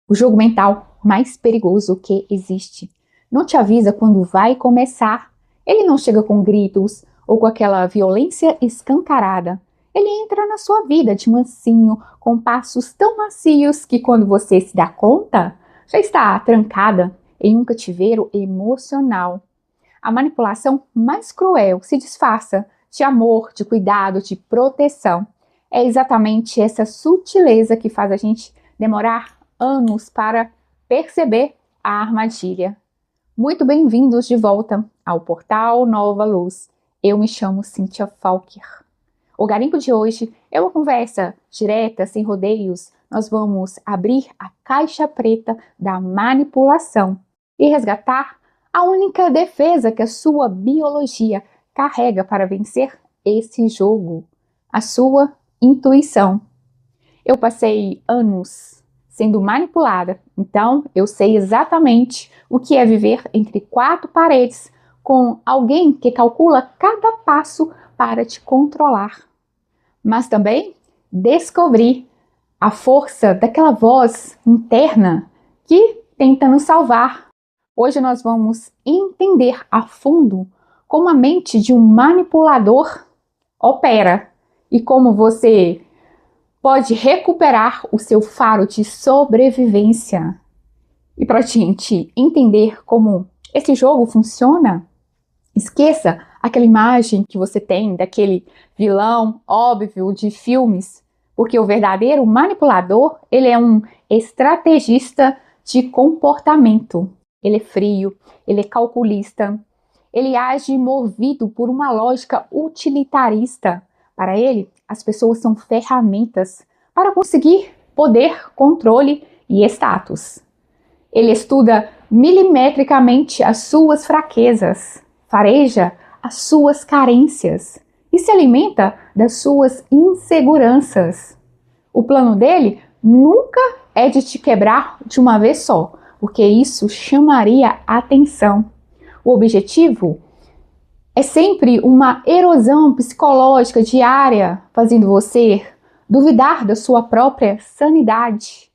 O jogo mental mais perigoso que existe. Não te avisa quando vai começar. Ele não chega com gritos ou com aquela violência escancarada. Ele entra na sua vida de mansinho, com passos tão macios que quando você se dá conta, já está trancada em um cativeiro emocional. A manipulação mais cruel se disfarça de amor, de cuidado, de proteção. É exatamente essa sutileza que faz a gente demorar anos para perceber a armadilha. Muito bem-vindos de volta ao Portal Nova Luz. Eu me chamo Cíntia Falker. O garimpo de hoje é uma conversa direta, sem rodeios. Nós vamos abrir a caixa preta da manipulação e resgatar a única defesa que a sua biologia carrega para vencer esse jogo, a sua intuição. Eu passei anos sendo manipulada, então eu sei exatamente o que é viver entre quatro paredes com alguém que calcula cada passo para te controlar. Mas também descobri a força daquela voz interna que tenta nos salvar. Hoje nós vamos entender a fundo como a mente de um manipulador opera e como você pode recuperar o seu faro de sobrevivência. E para a gente entender como esse jogo funciona, esqueça aquela imagem que você tem daquele vilão óbvio de filmes, porque o verdadeiro manipulador, ele é um estrategista de comportamento. Ele é frio, ele é calculista, ele age movido por uma lógica utilitarista. Para ele, as pessoas são ferramentas para conseguir poder, controle e status. Ele estuda milimetricamente as suas fraquezas, fareja as suas carências e se alimenta das suas inseguranças. O plano dele nunca é de te quebrar de uma vez só, porque isso chamaria atenção. O objetivo é sempre uma erosão psicológica diária, fazendo você duvidar da sua própria sanidade.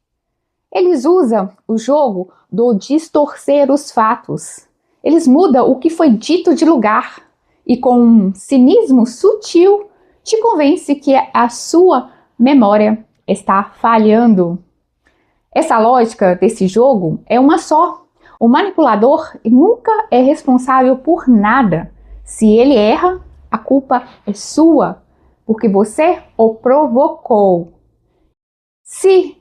Eles usam o jogo do distorcer os fatos. Eles mudam o que foi dito de lugar e com um cinismo sutil te convence que a sua memória está falhando. Essa lógica desse jogo é uma só. O manipulador nunca é responsável por nada. Se ele erra, a culpa é sua, porque você o provocou. Se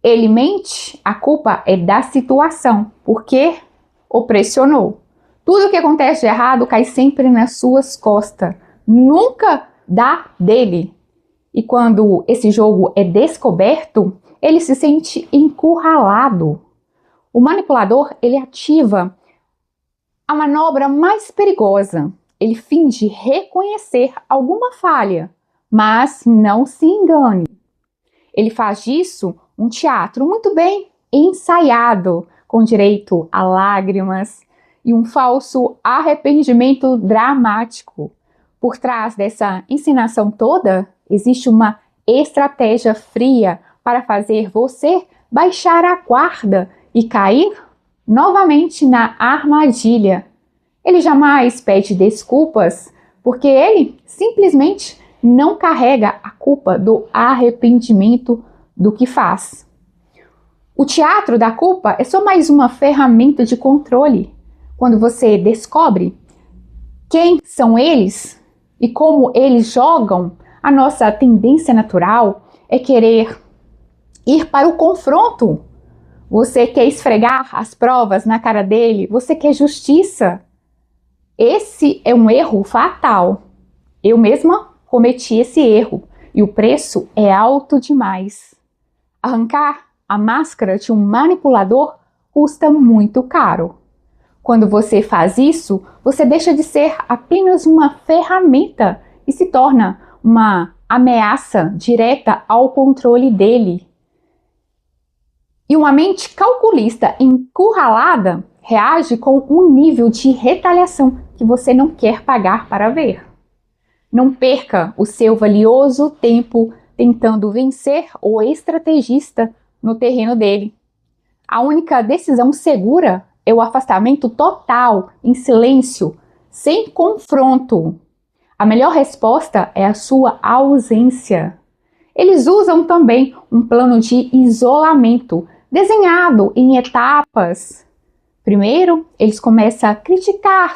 ele mente, a culpa é da situação, porque o pressionou. Tudo o que acontece de errado cai sempre nas suas costas, nunca dá dele. E quando esse jogo é descoberto, ele se sente encurralado. O manipulador, ele ativa a manobra mais perigosa. Ele finge reconhecer alguma falha, mas não se engane. Ele faz disso um teatro muito bem ensaiado, com direito a lágrimas e um falso arrependimento dramático. Por trás dessa encenação toda, existe uma estratégia fria para fazer você baixar a guarda e cair novamente na armadilha. Ele jamais pede desculpas, porque ele simplesmente não carrega a culpa do arrependimento do que faz. O teatro da culpa é só mais uma ferramenta de controle. Quando você descobre quem são eles e como eles jogam, a nossa tendência natural é querer ir para o confronto. Você quer esfregar as provas na cara dele, você quer justiça. Esse é um erro fatal. Eu mesma cometi esse erro e o preço é alto demais. Arrancar a máscara de um manipulador custa muito caro. Quando você faz isso, você deixa de ser apenas uma ferramenta e se torna uma ameaça direta ao controle dele. E uma mente calculista encurralada reage com um nível de retaliação que você não quer pagar para ver. Não perca o seu valioso tempo tentando vencer o estrategista no terreno dele. A única decisão segura é o afastamento total, em silêncio, sem confronto. A melhor resposta é a sua ausência. Eles usam também um plano de isolamento, desenhado em etapas. Primeiro, eles começam a criticar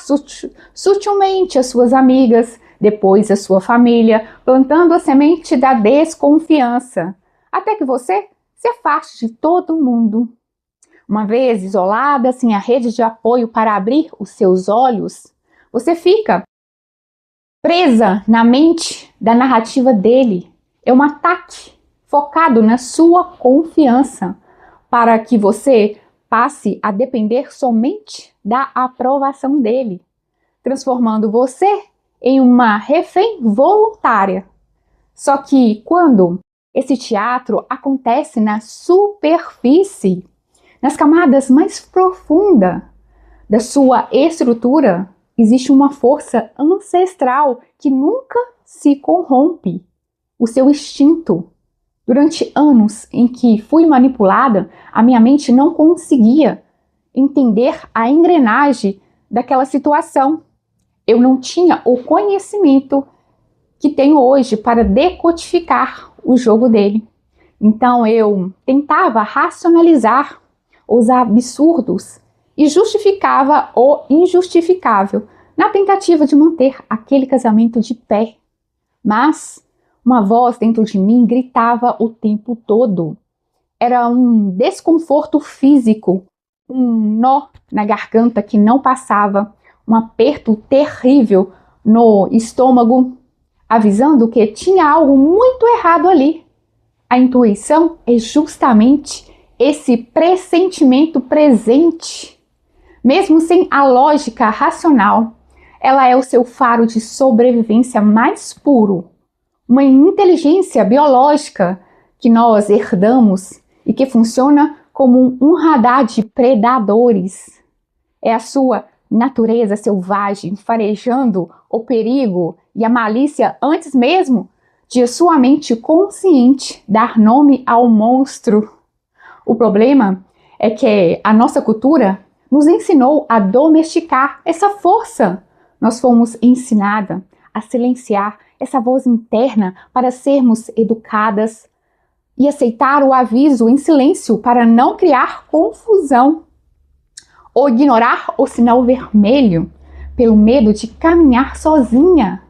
sutilmente as suas amigas, depois a sua família, plantando a semente da desconfiança, até que você se afaste de todo mundo. Uma vez isolada, sem a rede de apoio para abrir os seus olhos, você fica presa na mente da narrativa dele. É um ataque focado na sua confiança, para que você passe a depender somente da aprovação dele, transformando você em uma refém voluntária. Só que quando esse teatro acontece na superfície, nas camadas mais profundas da sua estrutura, existe uma força ancestral que nunca se corrompe, o seu instinto. Durante anos em que fui manipulada, a minha mente não conseguia entender a engrenagem daquela situação. Eu não tinha o conhecimento que tenho hoje para decodificar o jogo dele. Então eu tentava racionalizar os absurdos e justificava o injustificável na tentativa de manter aquele casamento de pé. Mas uma voz dentro de mim gritava o tempo todo. Era um desconforto físico, um nó na garganta que não passava, um aperto terrível no estômago, avisando que tinha algo muito errado ali. A intuição é justamente esse pressentimento presente. Mesmo sem a lógica racional, ela é o seu faro de sobrevivência mais puro. Uma inteligência biológica que nós herdamos e que funciona como um radar de predadores. É a sua natureza selvagem farejando o perigo e a malícia antes mesmo de sua mente consciente dar nome ao monstro. O problema é que a nossa cultura nos ensinou a domesticar essa força. Nós fomos ensinadas a silenciar essa voz interna para sermos educadas e aceitar o aviso em silêncio para não criar confusão ou ignorar o sinal vermelho pelo medo de caminhar sozinha.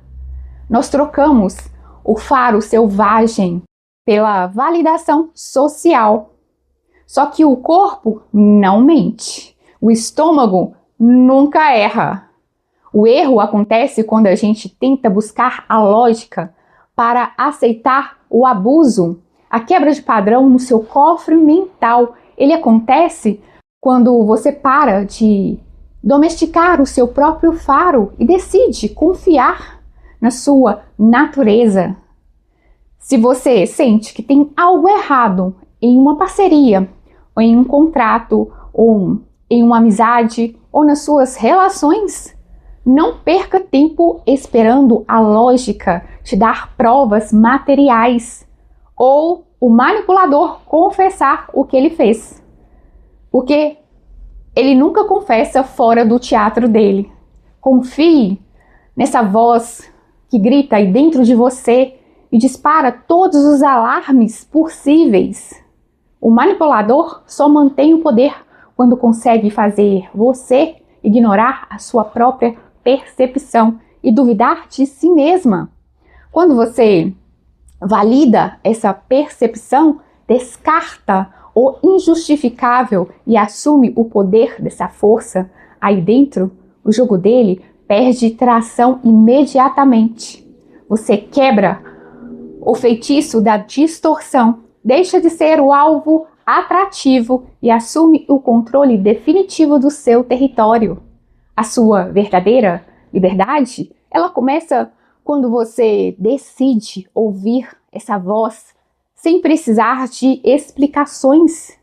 Nós trocamos o faro selvagem pela validação social. Só que o corpo não mente. O estômago nunca erra. O erro acontece quando a gente tenta buscar a lógica para aceitar o abuso, a quebra de padrão no seu cofre mental. Ele acontece quando você para de domesticar o seu próprio faro e decide confiar na sua natureza. Se você sente que tem algo errado em uma parceria, ou em um contrato, ou em uma amizade, ou nas suas relações, não perca tempo esperando a lógica te dar provas materiais ou o manipulador confessar o que ele fez. Porque ele nunca confessa fora do teatro dele. Confie nessa voz que grita aí dentro de você e dispara todos os alarmes possíveis. O manipulador só mantém o poder quando consegue fazer você ignorar a sua própria percepção e duvidar de si mesma. Quando você valida essa percepção, descarta o injustificável e assume o poder dessa força, aí dentro, o jogo dele perde tração imediatamente. Você quebra o feitiço da distorção, deixa de ser o alvo atrativo e assume o controle definitivo do seu território. A sua verdadeira liberdade, ela começa quando você decide ouvir essa voz sem precisar de explicações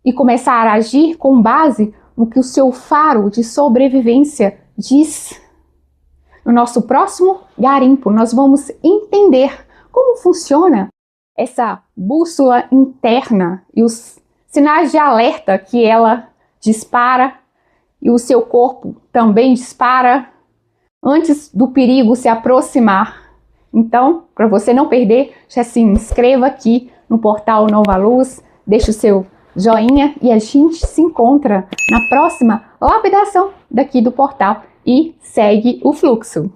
e começar a agir com base no que o seu faro de sobrevivência diz. No nosso próximo garimpo, nós vamos entender como funciona essa bússola interna e os sinais de alerta que ela dispara e o seu corpo também dispara antes do perigo se aproximar. Então, para você não perder, já se inscreva aqui no portal Nova Luz, deixe o seu joinha e a gente se encontra na próxima lapidação daqui do portal e segue o fluxo.